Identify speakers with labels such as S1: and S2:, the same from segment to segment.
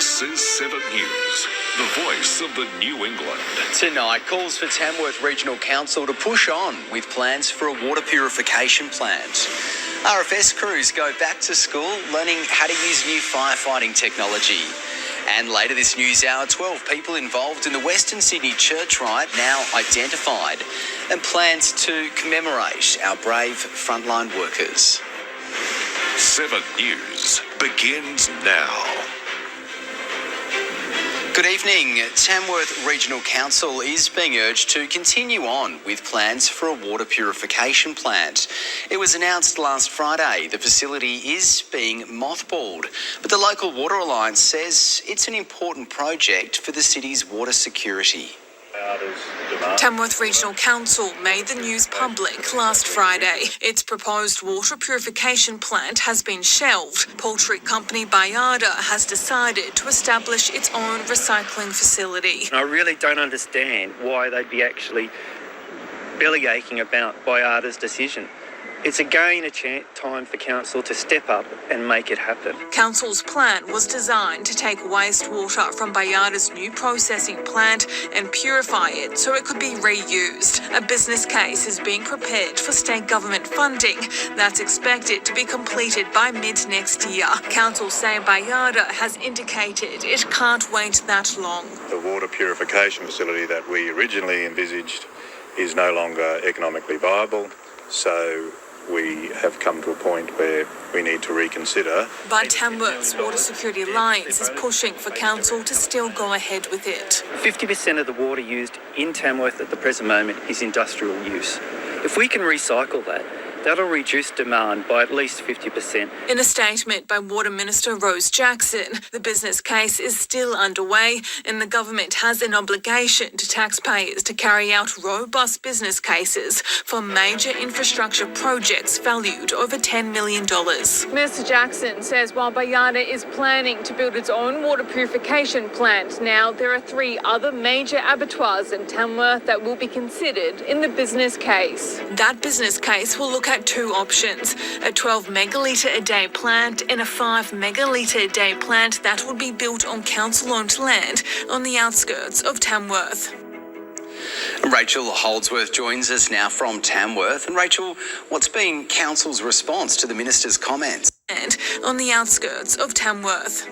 S1: This is 7 News, the voice of the New England.
S2: Tonight, calls for Tamworth Regional Council to push on with plans for a water purification plant. RFS crews go back to school learning how to use new firefighting technology. And later this news hour, 12 people involved in the Western Sydney church riot now identified, and plans to commemorate our brave frontline workers.
S1: 7 News begins now.
S2: Good evening. Tamworth Regional Council is being urged to continue on with plans for a water purification plant. It was announced last Friday the facility is being mothballed, but the local Water Alliance says it's an important project for the city's water security.
S3: Tamworth Regional Council made the news public last Friday. Its proposed water purification plant has been shelved. Poultry company Bayarda has decided to establish its own recycling facility.
S4: I really don't understand why they'd be actually belly aching about Bayarda's decision. It's again a time for council to step up and make it happen.
S3: Council's plan was designed to take wastewater from Bayarda's new processing plant and purify it so it could be reused. A business case is being prepared for state government funding that's expected to be completed by mid-next year. Council say Bayarda has indicated it can't wait that long.
S5: The water purification facility that we originally envisaged is no longer economically viable, so we have come to a point where we need to reconsider.
S3: But Tamworth's Water Security Alliance is pushing for council to still go ahead with it.
S4: 50% of the water used in Tamworth at the present moment is industrial use. If we can recycle that, that'll reduce demand by at least 50%.
S3: In a statement by Water Minister Rose Jackson, the business case is still underway and the government has an obligation to taxpayers to carry out robust business cases for major infrastructure projects valued over $10 million.
S6: Minister Jackson says while Bayarda is planning to build its own water purification plant, now there are 3 other major abattoirs in Tamworth that will be considered in the business case.
S3: That business case will look at 2 options, a 12 megalitre a day plant and a 5 megalitre a day plant that would be built on council-owned land on the outskirts of Tamworth.
S2: Rachel Holdsworth joins us now from Tamworth. And Rachel, what's been council's response to the minister's comments?
S3: And on the outskirts of Tamworth.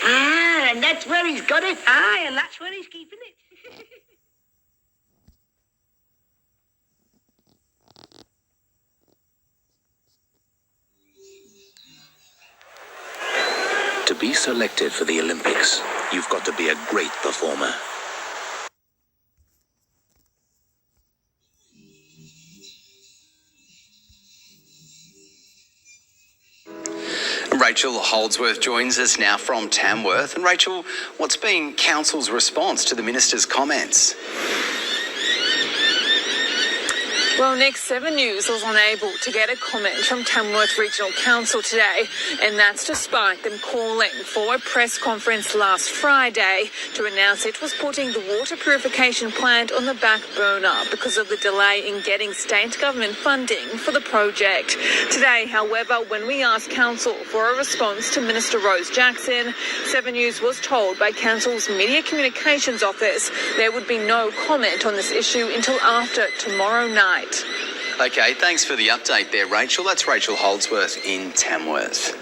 S7: And that's where he's got it. And that's where he's keeping it.
S1: To be selected for the Olympics, you've got to be a great performer.
S2: Rachel Holdsworth joins us now from Tamworth. And Rachel, what's been council's response to the minister's comments?
S6: Well, Next 7 News was unable to get a comment from Tamworth Regional Council today, and that's despite them calling for a press conference last Friday to announce it was putting the water purification plant on the back burner because of the delay in getting state government funding for the project. Today, however, when we asked Council for a response to Minister Rose Jackson, 7 News was told by Council's Media Communications Office there would be no comment on this issue until after tomorrow night.
S2: OK, thanks for the update there, Rachel. That's Rachel Holdsworth in Tamworth.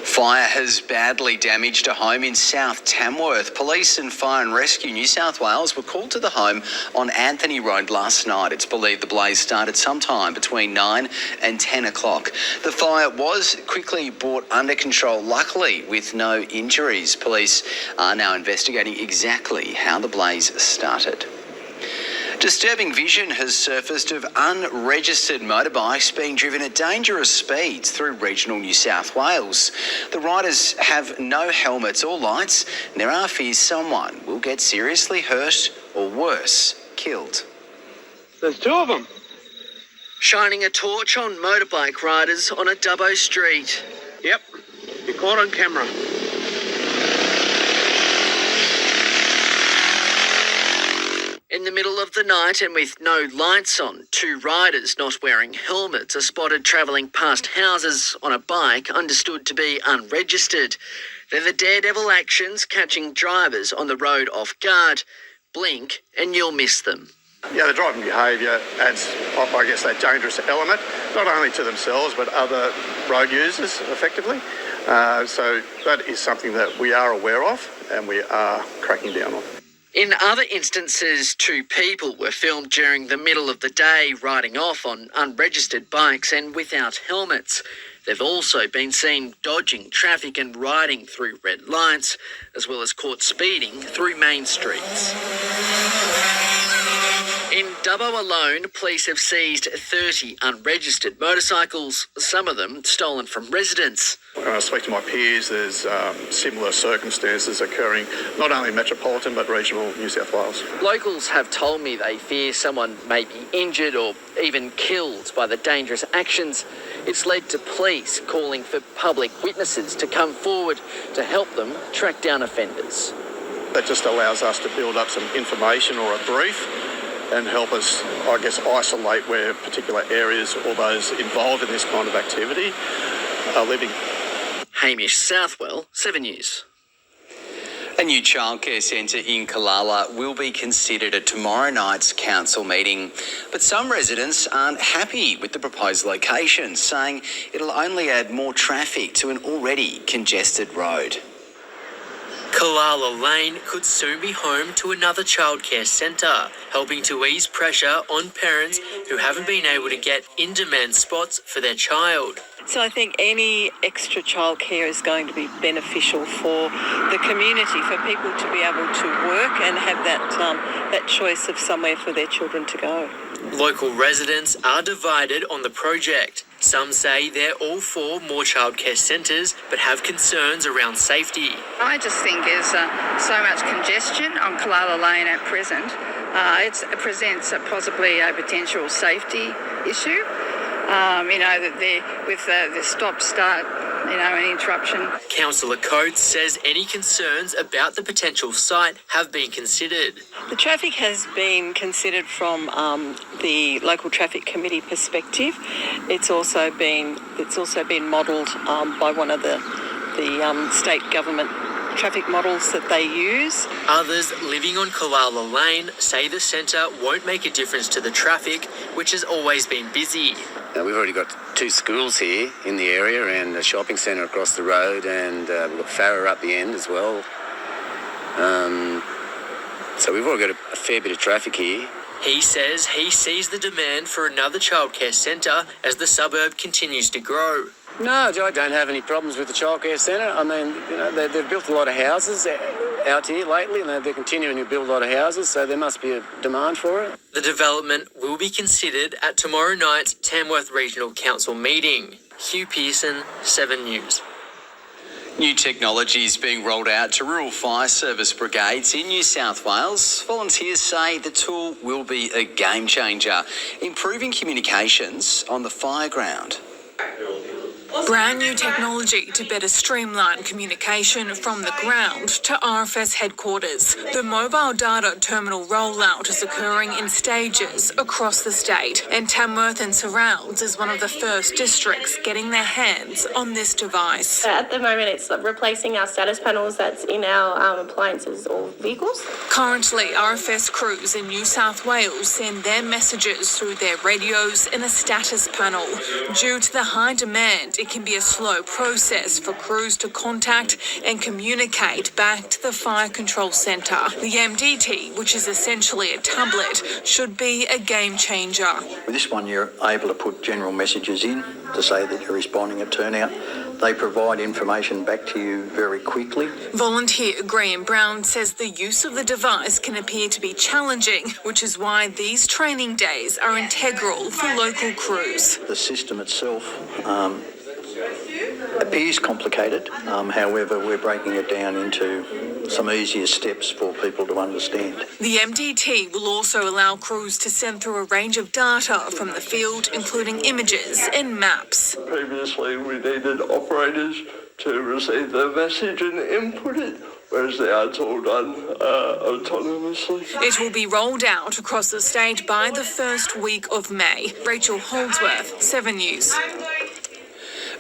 S2: Fire has badly damaged a home in South Tamworth. Police and Fire and Rescue New South Wales were called to the home on Anthony Road last night. It's believed the blaze started sometime between 9 and 10 o'clock. The fire was quickly brought under control, luckily with no injuries. Police are now investigating exactly how the blaze started. Disturbing vision has surfaced of unregistered motorbikes being driven at dangerous speeds through regional New South Wales. The riders have no helmets or lights, and there are fears someone will get seriously hurt or worse, killed.
S8: There's 2 of them.
S2: Shining a torch on motorbike riders on a Dubbo street.
S8: Yep, you're caught on camera.
S2: In
S9: the middle of the night and with no lights on, 2 riders not wearing helmets are spotted travelling past houses on a bike understood to be unregistered. They're the daredevil actions catching drivers on the road off guard. Blink and you'll miss them.
S10: Yeah, the driving behaviour adds, I guess, that dangerous element, not only to themselves but other road users, effectively. So that is something that we are aware of and we are cracking down on.
S9: In other instances, 2 people were filmed during the middle of the day riding off on unregistered bikes and without helmets. They've also been seen dodging traffic and riding through red lights, as well as caught speeding through main streets. In Dubbo alone, police have seized 30 unregistered motorcycles, some of them stolen from residents.
S10: When I speak to my peers, there's similar circumstances occurring, not only in metropolitan but regional New South Wales.
S9: Locals have told me they fear someone may be injured or even killed by the dangerous actions. It's led to police calling for public witnesses to come forward to help them track down offenders.
S10: That just allows us to build up some information or a brief and help us, I guess, isolate where particular areas or those involved in this kind of activity are living.
S9: Hamish Southwell, 7 News.
S2: A new childcare centre in Killala will be considered at tomorrow night's council meeting. But some residents aren't happy with the proposed location, saying it'll only add more traffic to an already congested road.
S11: Killala Lane could soon be home to another childcare centre, helping to ease pressure on parents who haven't been able to get in-demand spots for their child.
S12: So I think any extra childcare is going to be beneficial for the community, for people to be able to work and have that choice of somewhere for their children to go.
S11: Local residents are divided on the project. Some say they're all for more childcare centres, but have concerns around safety.
S13: I just think there's so much congestion on Killala Lane at present. It presents possibly a potential safety issue. That with the stop-start, an interruption.
S11: Councillor Coates says any concerns about the potential site have been considered.
S12: The traffic has been considered from the local traffic committee perspective. It's also been modelled by one of the state government traffic models that they use.
S11: Others living on Killala Lane say the centre won't make a difference to the traffic, which has always been busy.
S14: We've already got 2 schools here in the area and a shopping centre across the road, and we've got Farrer up the end as well. So we've already got a fair bit of traffic here.
S11: He says he sees the demand for another childcare centre as the suburb continues to grow.
S14: No, I don't have any problems with the childcare centre. I mean, they've built a lot of houses out here lately, and they're continuing to build a lot of houses, so there must be a demand for it.
S11: The development will be considered at tomorrow night's Tamworth Regional Council meeting. Hugh Pearson, 7 News.
S2: New technology is being rolled out to rural fire service brigades in New South Wales. Volunteers say the tool will be a game changer, improving communications on the fire ground.
S3: Brand new technology to better streamline communication from the ground to RFS headquarters. The mobile data terminal rollout is occurring in stages across the state, and Tamworth and surrounds is one of the first districts getting their hands on this device.
S15: At the moment, it's replacing our status panels that's in our appliances or vehicles.
S3: Currently, RFS crews in New South Wales send their messages through their radios in a status panel. Due to the high demand, it can be a slow process for crews to contact and communicate back to the Fire Control Centre. The MDT, which is essentially a tablet, should be a game changer.
S16: With this one, you're able to put general messages in to say that you're responding at turnout. They provide information back to you very quickly.
S3: Volunteer Graham Brown says the use of the device can appear to be challenging, which is why these training days are integral for local crews.
S16: The system itself appears complicated, however we're breaking it down into some easier steps for people to understand.
S3: The MDT will also allow crews to send through a range of data from the field, including images and maps.
S17: Previously we needed operators to receive the message and input it. whereas the art's all done autonomously.
S3: It will be rolled out across the state by the first week of May. Rachel Holdsworth, 7 News.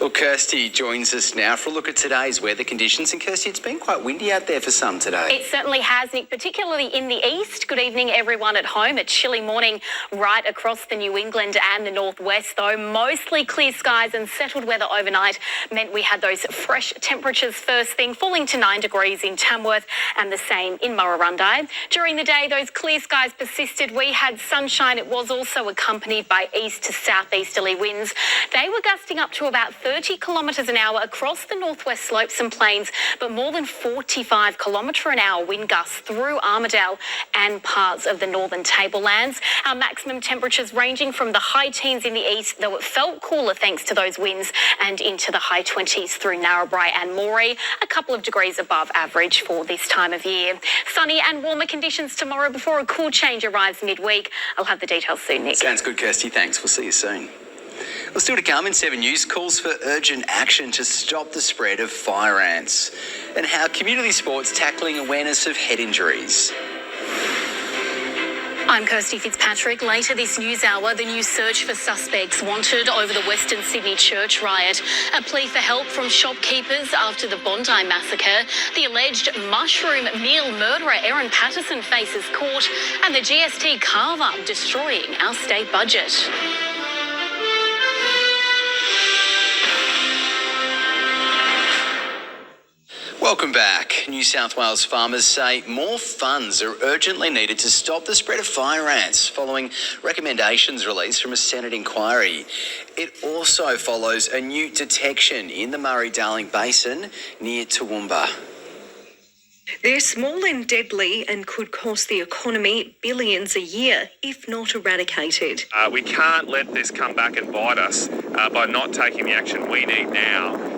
S2: Well, Kirstie joins us now for a look at today's weather conditions. And Kirstie, it's been quite windy out there for some today.
S18: It certainly has, Nick, particularly in the east. Good evening, everyone at home. A chilly morning right across the New England and the northwest, though. Mostly clear skies and settled weather overnight meant we had those fresh temperatures first thing, falling to 9 degrees in Tamworth and the same in Murrurundi. During the day, those clear skies persisted. We had sunshine. It was also accompanied by east to southeasterly winds. They were gusting up to about 30 kilometres an hour across the northwest slopes and plains, but more than 45 kilometre an hour wind gusts through Armidale and parts of the northern tablelands. Our maximum temperatures ranging from the high teens in the east, though it felt cooler thanks to those winds, and into the high 20s through Narrabri and Moree, a couple of degrees above average for this time of year. Sunny and warmer conditions tomorrow before a cool change arrives midweek. I'll have the details soon, Nick.
S2: Sounds good, Kirstie. Thanks. We'll see you soon. Well, still to come in 7 News, calls for urgent action to stop the spread of fire ants, and how community sports tackling awareness of head injuries.
S18: I'm Kirstie Fitzpatrick. Later this news hour, the new search for suspects wanted over the Western Sydney church riot. A plea for help from shopkeepers after the Bondi massacre. The alleged mushroom meal murderer Erin Patterson faces court, and the GST carve-up destroying our state budget.
S2: Welcome back. New South Wales farmers say more funds are urgently needed to stop the spread of fire ants following recommendations released from a Senate inquiry. It also follows a new detection in the Murray-Darling Basin near Toowoomba.
S19: They're small and deadly and could cost the economy billions a year if not eradicated.
S20: We can't let this come back and bite us by not taking the action we need now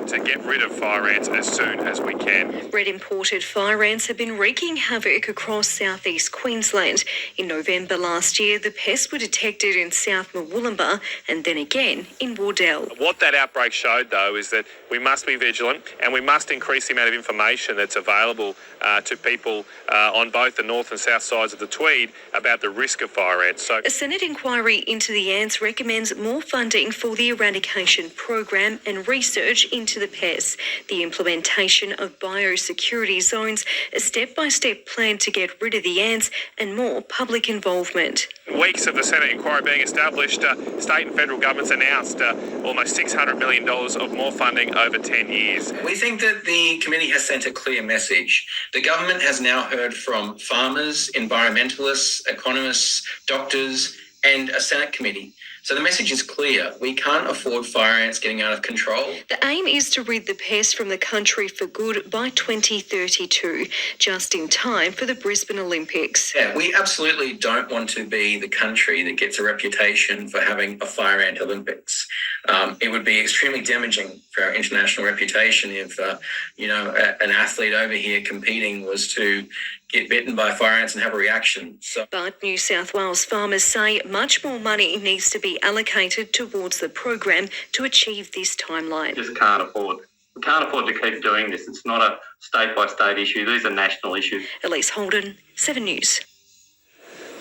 S20: to get rid of fire ants as soon as we can.
S19: Red imported fire ants have been wreaking havoc across southeast Queensland. In November last year, the pests were detected in South Murwillumbah and then again in Wardell.
S20: What that outbreak showed, though, is that we must be vigilant and we must increase the amount of information that's available to people on both the north and south sides of the Tweed about the risk of fire ants. So,
S19: a Senate inquiry into the ants recommends more funding for the eradication program and research into the pests, the implementation of biosecurity zones, a step-by-step plan to get rid of the ants, and more public involvement.
S20: Weeks of the Senate inquiry being established, state and federal governments announced almost $600 million of more funding over 10 years.
S21: We think that the committee has sent a clear message. The government has now heard from farmers, environmentalists, economists, doctors, and a Senate committee. So the message is clear. We can't afford fire ants getting out of control.
S19: The aim is to rid the pest from the country for good by 2032, just in time for the Brisbane Olympics.
S21: Yeah, we absolutely don't want to be the country that gets a reputation for having a fire ant Olympics. It would be extremely damaging for our international reputation if, an athlete over here competing was to get bitten by fire ants and have a reaction.
S19: But New South Wales farmers say much more money needs to be allocated towards the program to achieve this timeline.
S22: Just can't afford. We can't afford to keep doing this. It's not a state-by-state issue. These are national issues.
S19: Elise Holden, 7 News.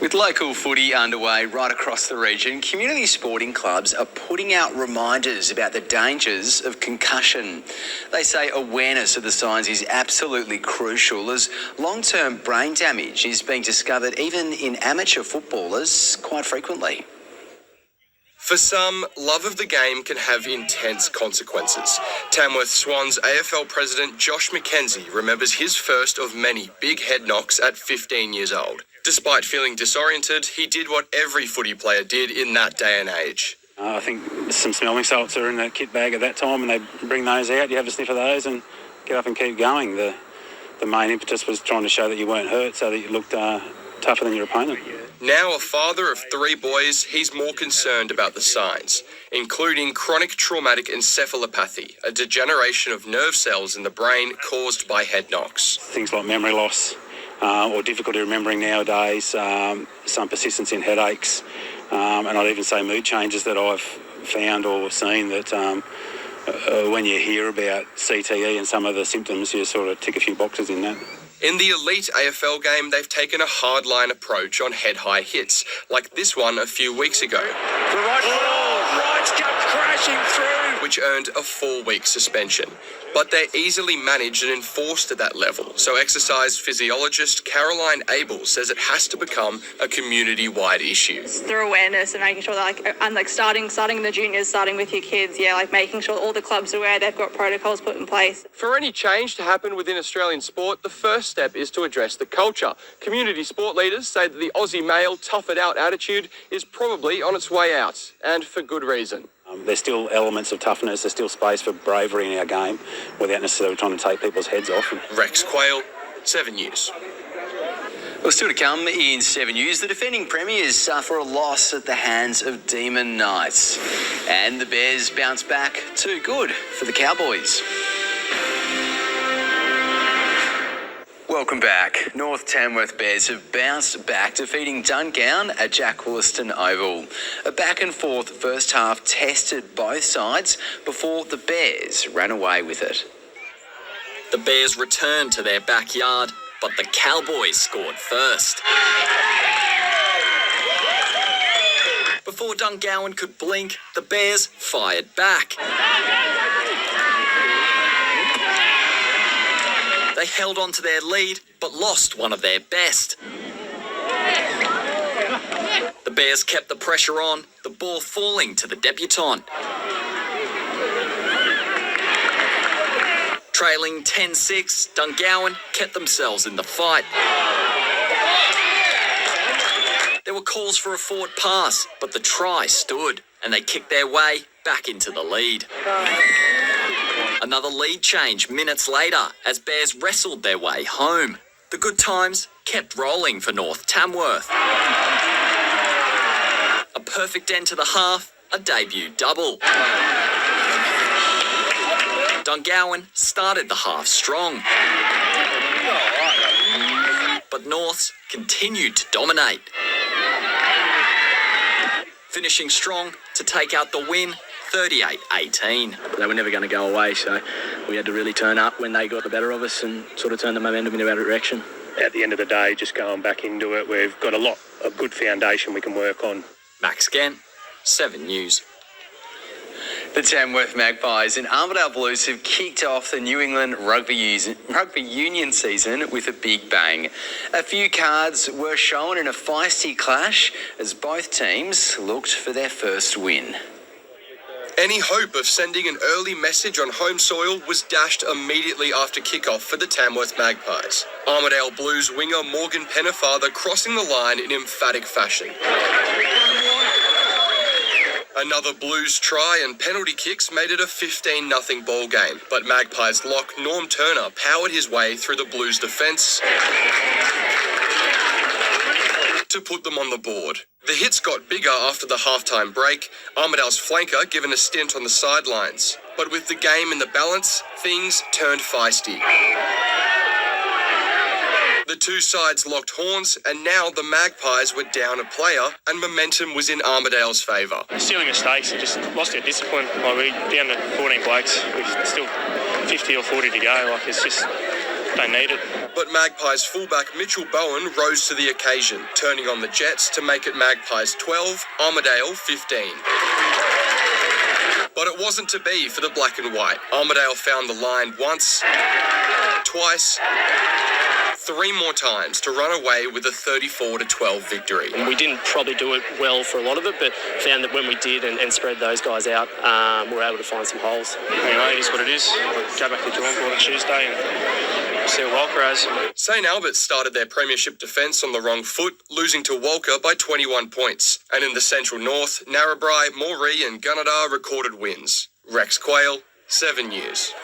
S2: With local footy underway right across the region, community sporting clubs are putting out reminders about the dangers of concussion. They say awareness of the signs is absolutely crucial, as long-term brain damage is being discovered even in amateur footballers quite frequently.
S23: For some, love of the game can have intense consequences. Tamworth Swans AFL president Josh McKenzie remembers his first of many big head knocks at 15 years old. Despite feeling disoriented, he did what every footy player did in that day and age.
S24: I think some smelling salts are in the kit bag at that time, and they bring those out. You have a sniff of those and get up and keep going. The main impetus was trying to show that you weren't hurt, so that you looked tougher than your opponent.
S23: Now a father of 3 boys, he's more concerned about the signs, including chronic traumatic encephalopathy, a degeneration of nerve cells in the brain caused by head knocks.
S24: Things like memory loss or difficulty remembering nowadays, some persistence in headaches, and I'd even say mood changes that I've found or seen that when you hear about CTE and some of the symptoms, you sort of tick a few boxes in that.
S23: In the elite AFL game, they've taken a hardline approach on head-high hits, like this one a few weeks ago.
S17: The right comes crashing through.
S23: Which earned a 4-week suspension. But they're easily managed and enforced at that level. So exercise physiologist Caroline Abel says it has to become a community-wide issue.
S1: Through awareness and making sure that starting in the juniors, starting with your kids, making sure all the clubs are aware they've got protocols put in place.
S23: For any change to happen within Australian sport, the first step is to address the culture. Community sport leaders say that the Aussie male tough-it-out attitude is probably on its way out, and for good reason.
S24: There's still elements of toughness, there's still space for bravery in our game without necessarily trying to take people's heads off.
S23: Rex Quayle, 7 News.
S2: Well, still to come in 7 News, the defending premiers suffer a loss at the hands of Demon Knights. And the Bears bounce back too good for the Cowboys. Welcome back. North Tamworth Bears have bounced back, defeating Dungown at Jack Wollaston Oval. A back-and-forth first half tested both sides before the Bears ran away with it.
S4: The Bears returned to their backyard, but the Cowboys scored first. Before Dungowan could blink, the Bears fired back. They held on to their lead, but lost one of their best. The Bears kept the pressure on, the ball falling to the debutant. Trailing 10-6, Dungowan kept themselves in the fight. There were calls for a forward pass, but the try stood, and they kicked their way back into the lead. Another lead change minutes later as Bears wrestled their way home. The good times kept rolling for North Tamworth. A perfect end to the half, a debut double. Dungowan started the half strong. But Norths continued to dominate. Finishing strong to take out the win, 38-18.
S5: They were never going to go away, so we had to really turn up when they got the better of us and sort of turn the momentum in our direction.
S20: At the end of the day, just going back into it, we've got a good foundation we can work on.
S4: Max Gent, 7 News.
S2: The Tamworth Magpies and Armidale Blues have kicked off the New England Rugby Union season with a big bang. A few cards were shown in a feisty clash as both teams looked for their first win.
S23: Any hope of sending an early message on home soil was dashed immediately after kickoff for the Tamworth Magpies. Armidale Blues winger Morgan Pennefather crossing the line in emphatic fashion. Another Blues try and penalty kicks made it a 15-0 ball game, but Magpies lock Norm Turner powered his way through the Blues defence to put them on the board. The hits got bigger after the halftime break, Armidale's flanker given a stint on the sidelines. But with the game in the balance, things turned feisty. The two sides locked horns, and now the Magpies were down a player, and momentum was in Armidale's favour.
S20: Silly mistakes, we just lost our discipline. We down to 14 blokes, we've still 50 or 40 to go, it's just, don't need it.
S23: But Magpies fullback Mitchell Bowen rose to the occasion, turning on the Jets to make it Magpies 12, Armidale 15. But it wasn't to be for the black and white. Armidale found the line once, twice, 3 more times to run away with a 34-12 victory.
S7: We didn't probably do it well for a lot of it, but found that when we did and spread those guys out, we were able to find some holes.
S20: It is what it is. We'll go back to drawing board on Tuesday and see what Walker has.
S23: St Albert started their premiership defence on the wrong foot, losing to Walker by 21 points. And in the Central North, Narrabri, Moree and Gunnedah recorded wins. Rex Quayle, 7 News.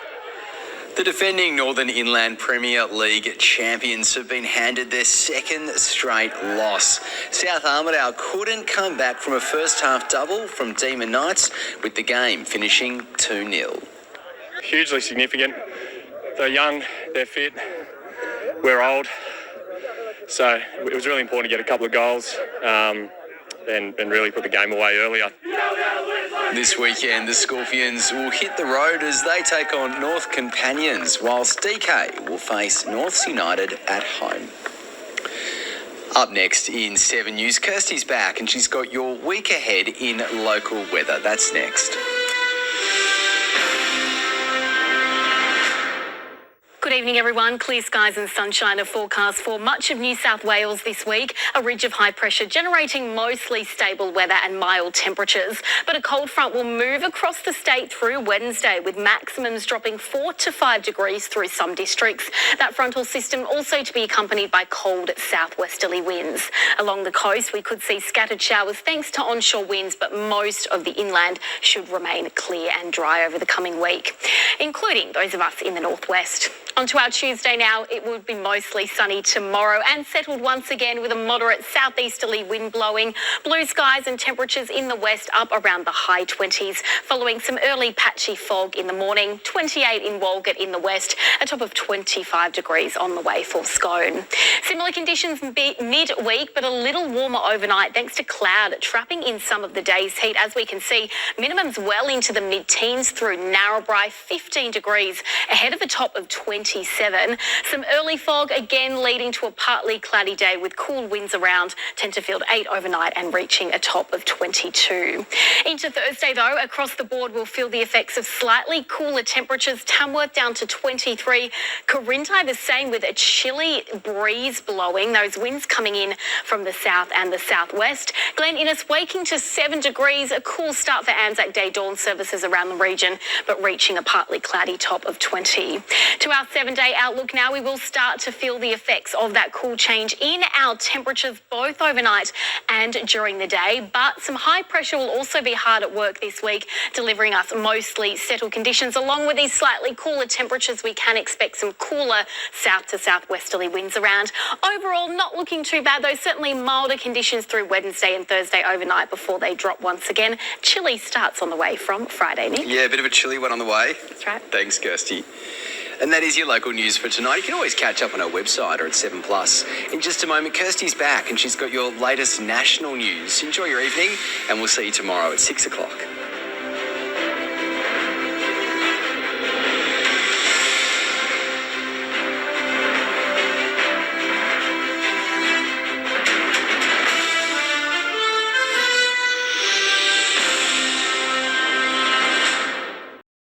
S2: The defending Northern Inland Premier League champions have been handed their second straight loss. South Armidale couldn't come back from a first half double from Demon Knights, with the game finishing 2-0.
S20: Hugely significant. They're young, they're fit, we're old. So it was really important to get a couple of goals and really put the game away earlier.
S2: This weekend, the Scorpions will hit the road as they take on North Companions, whilst DK will face Norths United at home. Up next in 7 News, Kirstie's back and she's got your week ahead in local weather. That's next.
S18: Good evening, everyone. Clear skies and sunshine are forecast for much of New South Wales this week. A ridge of high pressure generating mostly stable weather and mild temperatures. But a cold front will move across the state through Wednesday, with maximums dropping 4 to 5 degrees through some districts. That frontal system also to be accompanied by cold southwesterly winds. Along the coast, we could see scattered showers thanks to onshore winds, but most of the inland should remain clear and dry over the coming week, including those of us in the northwest. On to our Tuesday now. It will be mostly sunny tomorrow and settled once again with a moderate southeasterly wind blowing. Blue skies and temperatures in the west up around the high 20s, following some early patchy fog in the morning. 28 in Walgett in the west, a top of 25 degrees on the way for Scone. Similar conditions midweek, but a little warmer overnight thanks to cloud trapping in some of the day's heat. As we can see, minimums well into the mid-teens through Narrabri, 15 degrees ahead of a top of 27. Some early fog again leading to a partly cloudy day with cool winds around. Tenterfield 8 overnight and reaching a top of 22. Into Thursday though, across the board we'll feel the effects of slightly cooler temperatures. Tamworth down to 23. Corinthi the same with a chilly breeze blowing. Those winds coming in from the south and the southwest. Glen Innes waking to 7 degrees. A cool start for Anzac Day dawn services around the region, but reaching a partly cloudy top of 20. To our 7-day outlook now, we will start to feel the effects of that cool change in our temperatures both overnight and during the day. But some high pressure will also be hard at work this week, delivering us mostly settled conditions. Along with these slightly cooler temperatures, we can expect some cooler south to southwesterly winds around. Overall, not looking too bad, though. Certainly milder conditions through Wednesday and Thursday overnight before they drop once again. Chilly starts on the way from Friday, Nick.
S2: Yeah, a bit of a chilly one on the way.
S18: That's right.
S2: Thanks, Kirstie. And that is your local news for tonight. You can always catch up on our website or at 7plus. In just a moment, Kirstie's back and she's got your latest national news. Enjoy your evening and we'll see you tomorrow at 6 o'clock.